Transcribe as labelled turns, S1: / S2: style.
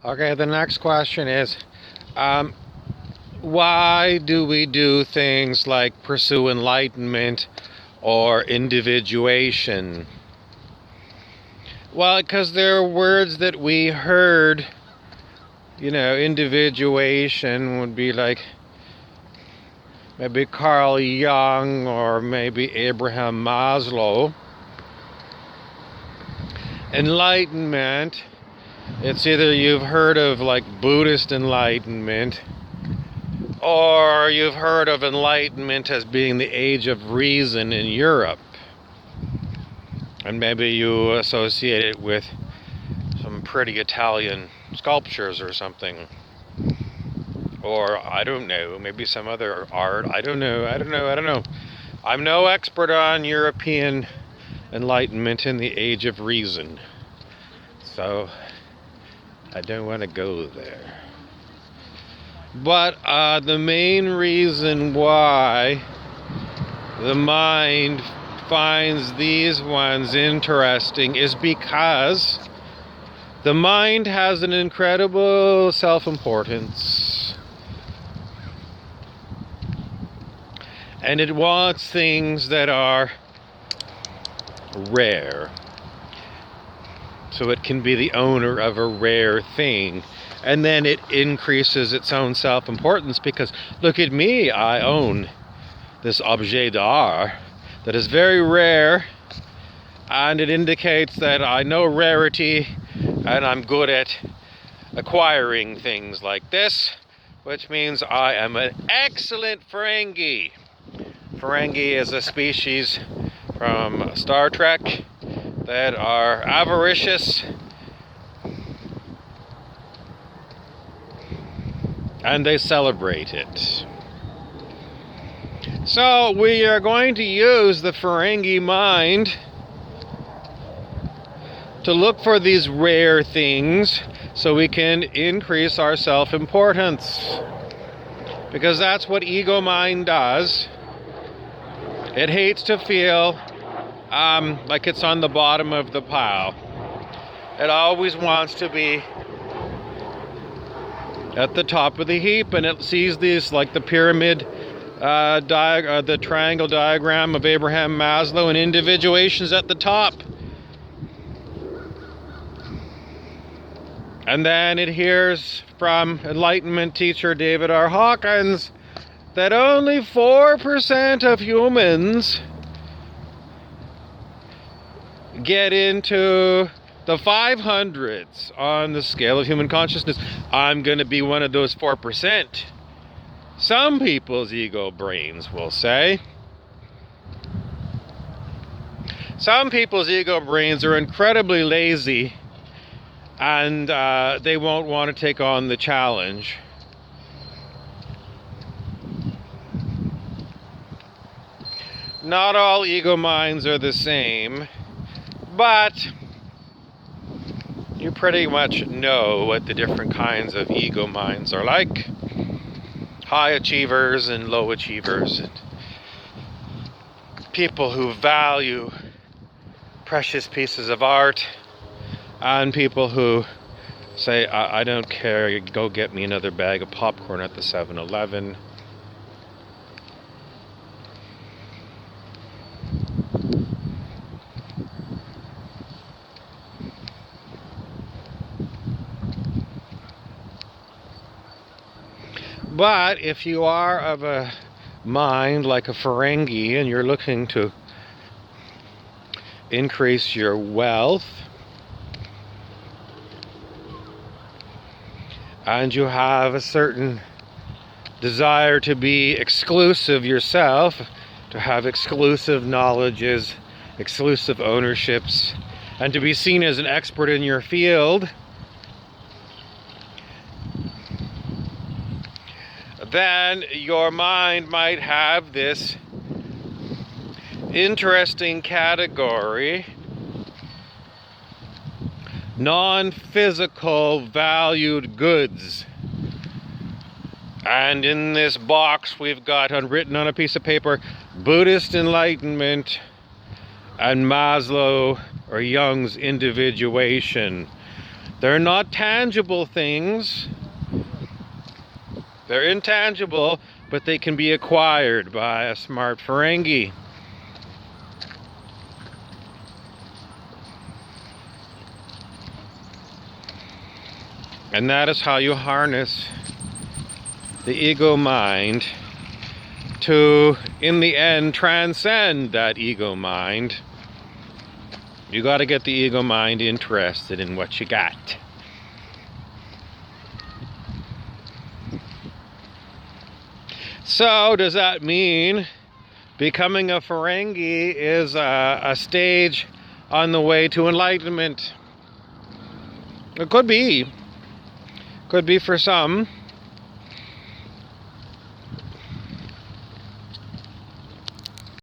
S1: Okay, the next question is, um, why do we do things like pursue enlightenment or individuation? Well, because there are words that we heard, individuation would be like maybe Carl Jung or maybe Abraham Maslow. Enlightenment, it's either you've heard of like Buddhist enlightenment, or you've heard of enlightenment as being the age of reason in Europe. And maybe you associate it with some pretty Italian sculptures or something. Or, I don't know, maybe some other art. I don't know. I'm no expert on European enlightenment in the age of reason. So, I don't want to go there. But the main reason why the mind finds these ones interesting is because the mind has an incredible self-importance. And it wants things that are rare. So it can be the owner of a rare thing. And then it increases its own self-importance because, look at me, I own this objet d'art that is very rare, and it indicates that I know rarity and I'm good at acquiring things like this, which means I am an excellent Ferengi. Ferengi is a species from Star Trek that are avaricious and they celebrate it. So we are going to use the Ferrengi mind to look for these rare things so we can increase our self-importance. Because that's what ego mind does. It hates to feel like it's on the bottom of the pile. It always wants to be at the top of the heap, and it sees these like the pyramid the triangle diagram of Abraham Maslow, and individuation's at the top. And then it hears from Enlightenment teacher David R. Hawkins that only 4% of humans get into the 500s on the scale of human consciousness. I'm going to be one of those 4%. Some people's ego brains will say. Some people's ego brains are incredibly lazy and they won't want to take on the challenge. Not all ego minds are the same, but you pretty much know what the different kinds of ego minds are like. High achievers and low achievers, and people who value precious pieces of art, and people who say, I don't care, go get me another bag of popcorn at the 7-Eleven. But if you are of a mind like a Ferengi and you're looking to increase your wealth, and you have a certain desire to be exclusive yourself, to have exclusive knowledges, exclusive ownerships, and to be seen as an expert in your field, then your mind might have this interesting category: non-physical valued goods. And in this box we've got written on a piece of paper, Buddhist enlightenment and Maslow or Jung's individuation. They're not tangible things. They're intangible, but they can be acquired by a smart Ferengi. And that is how you harness the ego mind to, in the end, transcend that ego mind. You got to get the ego mind interested in what you got. So, does that mean becoming a Ferengi is a stage on the way to enlightenment? It could be. Could be for some.